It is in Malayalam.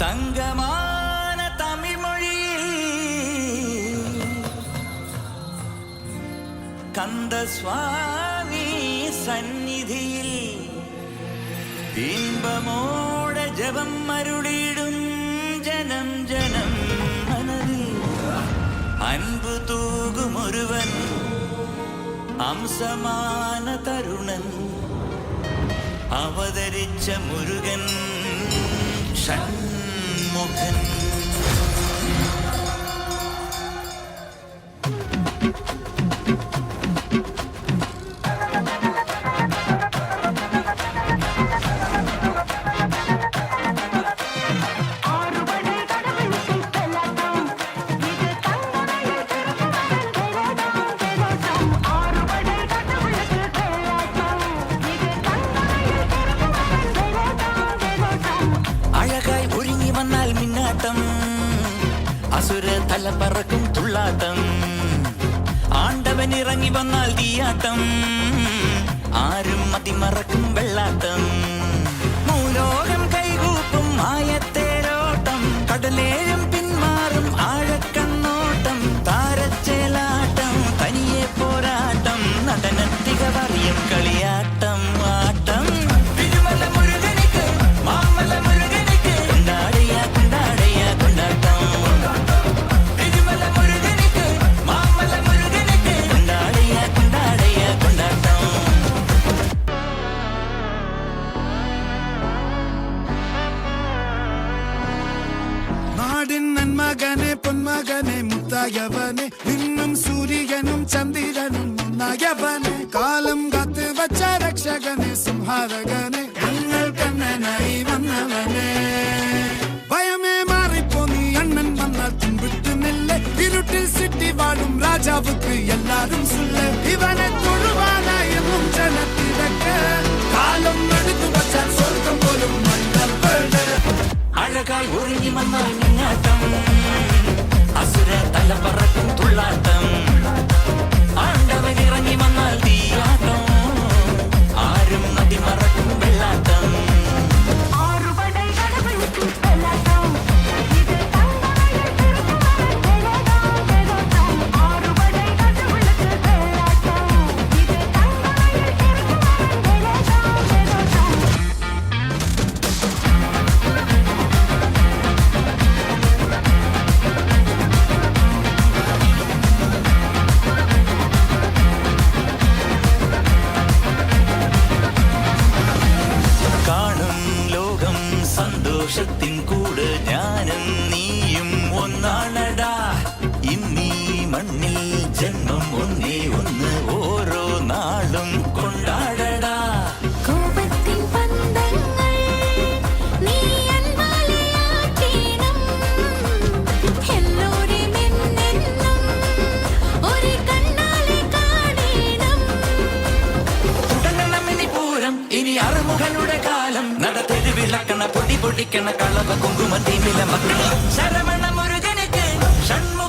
തങ്കമാന തമിഴ് മൊഴിയിൽ കന്ദസ്വാമി സന്നിധിയിൽ ബിംബമോടെ ജപം അരുളിടും ജനം ജനം മനതിൽ അൻപു തൂകുമൊരുവൻ അംസമാന തരുണൻ അവതരിച്ച മുരുകൻ ഷൺമുഖൻ. അസുര തല പറക്കും തുള്ളാട്ടം ആണ്ടവൻ ഇറങ്ങി വന്നാൽ തീയാട്ടം ആരും മതിമറക്കും വെള്ളാട്ടം മൂലോകം കൈകൂപ്പും മായത്തേരോട്ടം കടലേഴും പിന്മാറും ആഴക്കണ്ണോട്ടം താരച്ചേലാട്ടം തനിയെ പോരാട്ടം നടനത്തിക പറയും കളിയാട്ടം ആട്ടം മകനെ പൊന്മകനെ മുത്തായവനെ നിന്നും സൂര്യനും ചന്ദ്രനും ഒന്നായവനെ കാലം കാത്ത് വച്ച രക്ഷകനെ സംഹാരകനെ ഞങ്ങൾ കണ്ണനായി വന്നവനെ ഭയമേ മാറിപ്പോ നീ അണ്ണൻ വന്നാൽ തുമ്പിട്ടുന്നില്ലേ ഇരുട്ടിൽ സിറ്റി വാഴും രാജാവുക്ക് എല്ലാരും സുല്ലേ ഇവനെ തൊഴുവാനായി ജനത്തിരക്ക് കാലം എടുത്തു വച്ചാൽ സ്വർഗം പോലും അഴകായി ഒരുങ്ങി വന്നാൽ മിന്നാട്ടം അസുര തല പറക്കും തുള്ളാട്ടം ആണ്ടവൻ ഇറങ്ങി വന്നാൽ തീയാട്ടം ആരും നദി മറക്കും വെള്ളാട്ടം സന്തോഷത്തിൻ കൂടെ ഞാനും നീയും ഒന്നാണടാ ഇന്നീ മണ്ണിൽ ജന്മം ഒന്നേ ഒന്ന് ഓരോ നാളും കൊണ്ടാടടാ കോപത്തിൻ പന്തങ്ങൾ നീ അൻപാലയാക്കണം എന്നോടെ നിന്നെന്നും ഒരു കണ്ണാലെ കാണണം തുടങ്ങണം ഇനി പൂരം ഇനി അറുമുഖനുടെ കാലം നടത്തൊരു വിളക്കണ പൊടി പൊടിക്കണ കളവ കുങ്കുമ തീമില മക്കളെ ശരവണ മുരുകനുക്ക് ഷൺമുഖ